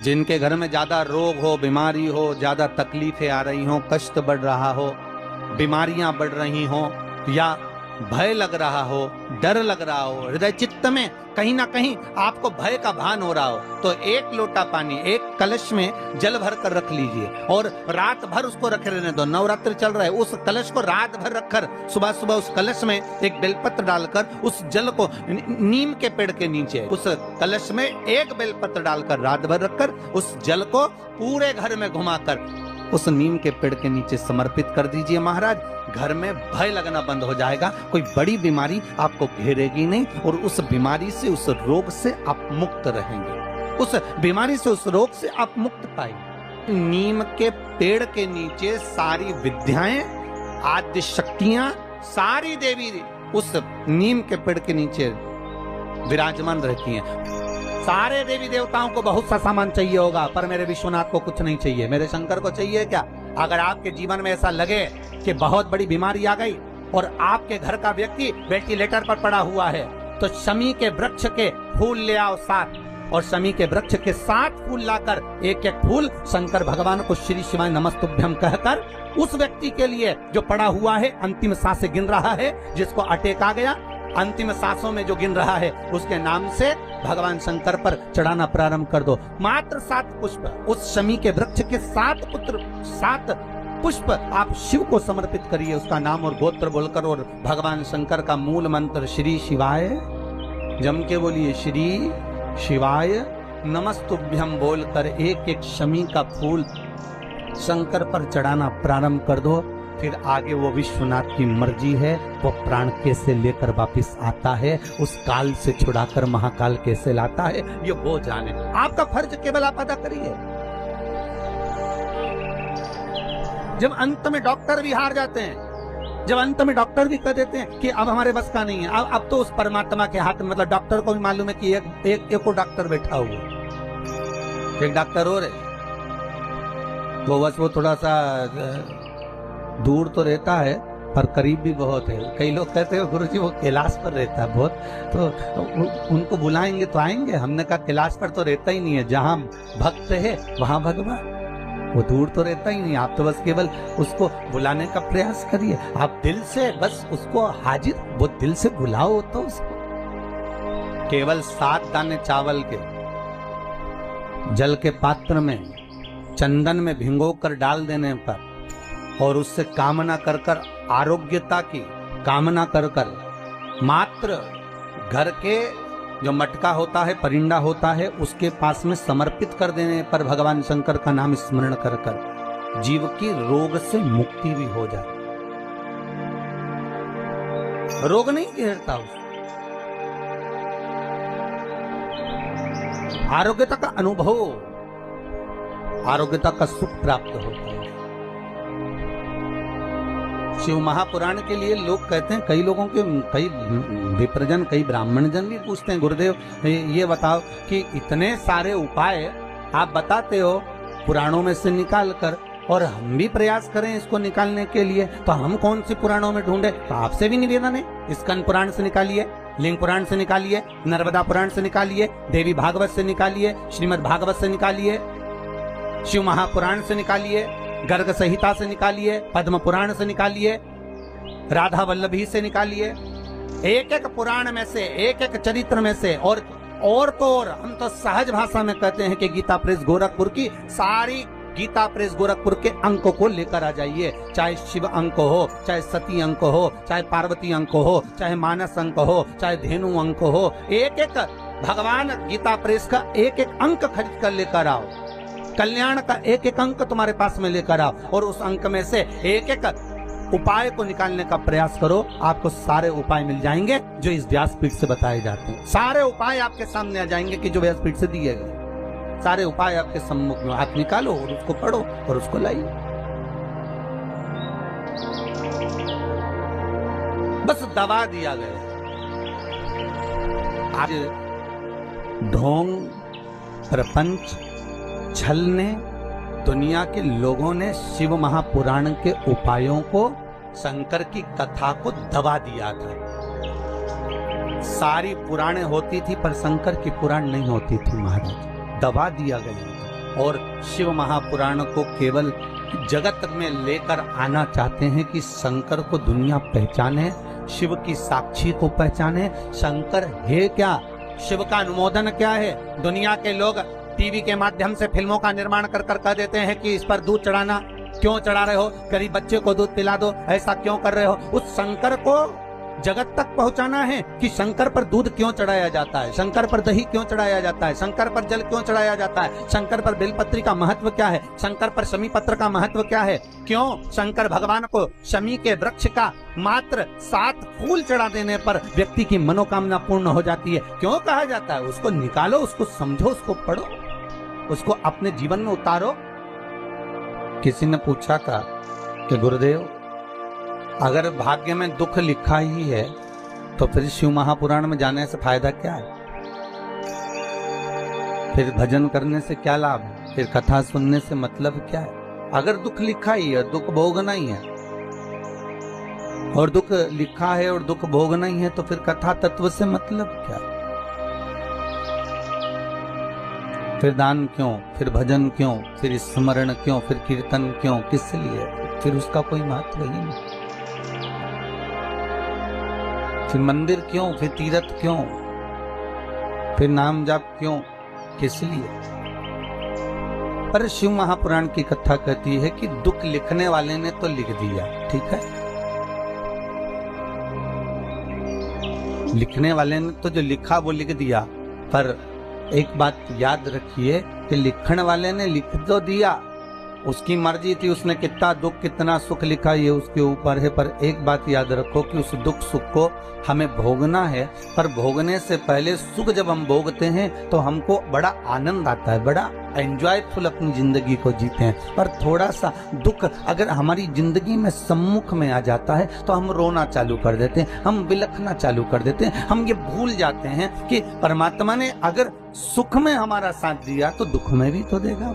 जिनके घर में ज्यादा रोग हो, बीमारी हो, ज्यादा तकलीफें आ रही हो, कष्ट बढ़ रहा हो, बीमारियां बढ़ रही हो, या भय लग रहा हो, डर लग रहा हो, हृदय चित्त में कहीं ना कहीं आपको भय का भान हो रहा हो, तो एक लोटा पानी, एक कलश में जल भर कर रख लीजिए और रात भर उसको रखे रहने दो। नवरात्र चल रहा है, उस कलश को रात भर रखकर सुबह सुबह उस कलश में एक बेलपत्र डालकर उस जल को नीम के पेड़ के नीचे उस कलश में एक बेलपत्र डालकर रात भर रखकर उस जल को पूरे घर में घुमाकर उस नीम के पेड़ के नीचे समर्पित कर दीजिए महाराज। घर में भय लगना बंद हो जाएगा, कोई बड़ी बीमारी आपको घेरेगी नहीं और उस बीमारी से, उस रोग से आप मुक्त रहेंगे, उस बीमारी से, उस रोग से आप मुक्त पाएंगे। नीम के पेड़ के नीचे सारी विद्याएं, आद्य शक्तियां, सारी देवी उस नीम के पेड़ के नीचे विराजमान रहती हैं। सारे देवी देवताओं को बहुत सा सामान चाहिए होगा, पर मेरे विश्वनाथ को कुछ नहीं चाहिए, मेरे शंकर को चाहिए क्या? अगर आपके जीवन में ऐसा लगे कि बहुत बड़ी बीमारी आ गई और आपके घर का व्यक्ति वेंटिलेटर पर पड़ा हुआ है, तो शमी के वृक्ष के फूल ले आओ 7, और शमी के वृक्ष के 7 फूल लाकर एक एक फूल शंकर भगवान को श्री शिवाय नमस्तुभ्यम कहकर उस व्यक्ति के लिए जो पड़ा हुआ है, अंतिम सांसें गिन रहा है, जिसको अटैक आ गया, अंतिम सांसों में जो गिन रहा है, उसके नाम से भगवान शंकर पर चढ़ाना प्रारंभ कर दो। मात्र 7 पुष्प, उस शमी के वृक्ष के 7 पुष्प आप शिव को समर्पित करिए, उसका नाम और गोत्र बोलकर, और भगवान शंकर का मूल मंत्र श्री शिवाय, जम के बोलिए श्री शिवाय नमस्तुभ्यम बोलकर एक एक शमी का फूल शंकर पर चढ़ाना प्रारंभ कर दो। फिर आगे वो विश्वनाथ की मर्जी है, वो प्राण कैसे लेकर वापिस आता है, उस काल से छुड़ाकर महाकाल कैसे लाता है, ये वो जाने। आपका फर्ज केवल आप अदा करिए। जब अंत में डॉक्टर भी हार जाते हैं, जब अंत में डॉक्टर भी कह देते हैं कि अब हमारे बस का नहीं है, अब तो उस परमात्मा के हाथ में, मतलब डॉक्टर को भी मालूम है कि एक और डॉक्टर बैठा हुआ, एक डॉक्टर और है, वो बस वो थोड़ा सा दूर तो रहता है पर करीब भी बहुत है। कई लोग कहते हैं गुरुजी वो कैलाश पर रहता है बहुत, तो उनको बुलाएंगे तो आएंगे। हमने कहा कैलाश पर तो रहता ही नहीं है, जहां भक्त है वहां भगवान, वो दूर तो रहता ही नहीं। आप तो बस केवल उसको बुलाने का प्रयास करिए, आप दिल से बस उसको हाजिर, वो दिल से बुलाओ तो उसको। केवल 7 दाने चावल के जल के पात्र में चंदन में भिगोकर डाल देने पर और उससे कामना कर कर, आरोग्यता की कामना कर कर, मात्र घर के जो मटका होता है, परिंदा होता है, उसके पास में समर्पित कर देने पर भगवान शंकर का नाम स्मरण कर कर जीव की रोग से मुक्ति भी हो जाए। रोग नहीं घेरता उसे, आरोग्यता का अनुभव, आरोग्यता का सुख प्राप्त होता है। शिव महापुराण के लिए लोग कहते हैं, कई लोगों के, कई विप्रजन, कई ब्राह्मण जन भी पूछते हैं, गुरुदेव ये बताओ कि इतने सारे उपाय आप बताते हो पुराणों में से निकाल कर, और हम भी प्रयास करें इसको निकालने के लिए, तो हम कौन सी पुराणों में ढूंढे? तो आपसे भी निवेदन है, स्कंद पुराण से निकालिए, लिंग पुराण से निकालिए, नर्मदा पुराण से निकालिए, देवी भागवत से निकालिए, श्रीमद् भागवत से निकालिए, शिव महापुराण से निकालिए, गर्ग संहिता से निकालिए, पद्म पुराण से निकालिए, राधा वल्लभी से निकालिए, एक एक पुराण में से, एक एक चरित्र में से, और तो और हम तो सहज भाषा में कहते हैं कि गीता प्रेस गोरखपुर की सारी गीता प्रेस गोरखपुर के अंकों को लेकर आ जाइए, चाहे शिव अंक हो, चाहे सती अंक हो, चाहे पार्वती अंक हो, चाहे मानस अंक हो, चाहे धेनु अंक हो, एक एक भगवान गीता प्रेस का एक एक अंक खरीद कर लेकर आओ, कल्याण का एक एक अंक तुम्हारे पास में लेकर आओ, और उस अंक में से एक एक उपाय को निकालने का प्रयास करो। आपको सारे उपाय मिल जाएंगे जो इस व्यासपीठ से बताए जाते हैं, सारे उपाय आपके सामने आ जाएंगे कि जो व्यासपीठ से दिए गए, सारे उपाय आपके सम्मुख में, आप निकालो और उसको पढ़ो और उसको लाइए। बस दबा दिया गया। आज ढोंग, प्रपंच, छल ने, दुनिया के लोगों ने शिव महापुराण के उपायों को, शंकर की कथा को दबा दिया था। सारी पुराणें होती थी पर शंकर की पुराण नहीं होती थी महाराज, दबा दिया गया। और शिव महापुराण को केवल जगत में लेकर आना चाहते हैं कि शंकर को दुनिया पहचाने, शिव की साक्षी को पहचाने। शंकर है क्या, शिव का अनुमोदन क्या है। दुनिया के लोग टीवी के माध्यम से फिल्मों का निर्माण कर कर कह देते हैं कि इस पर दूध चढ़ाना, क्यों चढ़ा रहे हो, गरीब बच्चे को दूध पिला दो, ऐसा क्यों कर रहे हो। उस शंकर को जगत तक पहुंचाना है कि शंकर पर दूध क्यों चढ़ाया जाता है, शंकर पर दही क्यों चढ़ाया जाता है, शंकर पर जल क्यों चढ़ाया जाता है, शंकर पर बेलपत्री का महत्व क्या है, शंकर पर शमी पत्र का महत्व क्या है, क्यों शंकर भगवान को शमी के वृक्ष का मात्र 7 फूल चढ़ा देने पर व्यक्ति की मनोकामना पूर्ण हो जाती है, क्यों कहा जाता है। उसको निकालो, उसको समझो, उसको पढ़ो, उसको अपने जीवन में उतारो। किसी ने पूछा था कि गुरुदेव अगर भाग्य में दुख लिखा ही है तो फिर शिव महापुराण में जाने से फायदा क्या है, फिर भजन करने से क्या लाभ है, फिर कथा सुनने से मतलब क्या है। अगर दुख लिखा ही है, दुख भोगना ही है, और दुख लिखा है और दुख भोगना ही है, तो फिर कथा तत्व से मतलब क्या है। फिर दान क्यों, फिर भजन क्यों, फिर स्मरण क्यों, फिर कीर्तन क्यों, किस लिए, फिर उसका कोई महत्व ही नहीं। फिर मंदिर क्यों, फिर तीर्थ क्यों, फिर नाम जाप क्यों, किस लिए। पर शिव महापुराण की कथा कहती है कि दुख लिखने वाले ने तो लिख दिया, ठीक है, लिखने वाले ने तो जो लिखा वो लिख दिया, पर एक बात याद रखिए कि लिखने वाले ने लिख तो दिया, उसकी मर्जी थी, उसने कितना दुख कितना सुख लिखा ये उसके ऊपर है। पर एक बात याद रखो कि उस दुख सुख को हमें भोगना है, पर भोगने से पहले सुख जब हम भोगते हैं तो हमको बड़ा आनंद आता है, बड़ा एंजॉयफुल अपनी जिंदगी को जीते हैं। पर थोड़ा सा दुख अगर हमारी जिंदगी में सम्मुख में आ जाता है तो हम रोना चालू कर देते हैं, हम बिलखना चालू कर देते हैं, हम ये भूल जाते हैं कि परमात्मा ने अगर सुख में हमारा साथ दिया तो दुख में भी तो देगा।